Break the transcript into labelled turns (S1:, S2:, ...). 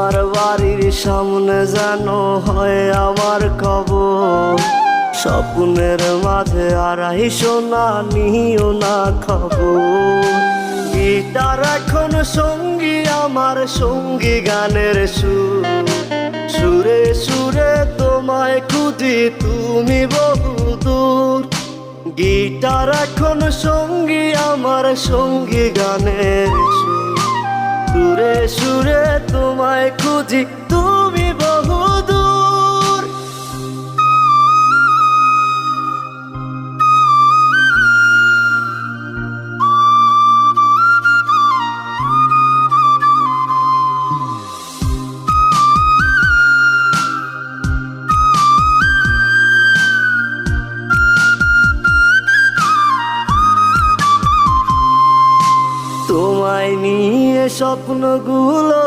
S1: তোমার বাড়ির সামনে যেন হয় আমার কবর। স্বপ্নের মাঝে আড়াই সোনা নিও না খবর। গিটার এখন সঙ্গী আমার, সঙ্গী গানের সুর। সুরে সুরে তোমায় খুঁজি তুমি বহুদূর। গিটার এখন সঙ্গী আমার, সঙ্গী গানের সুর। সুরে সুরে তোমায় খুঁজি তুমি বহুদূর। তোমায় নিয়ে স্বপ্নগুলো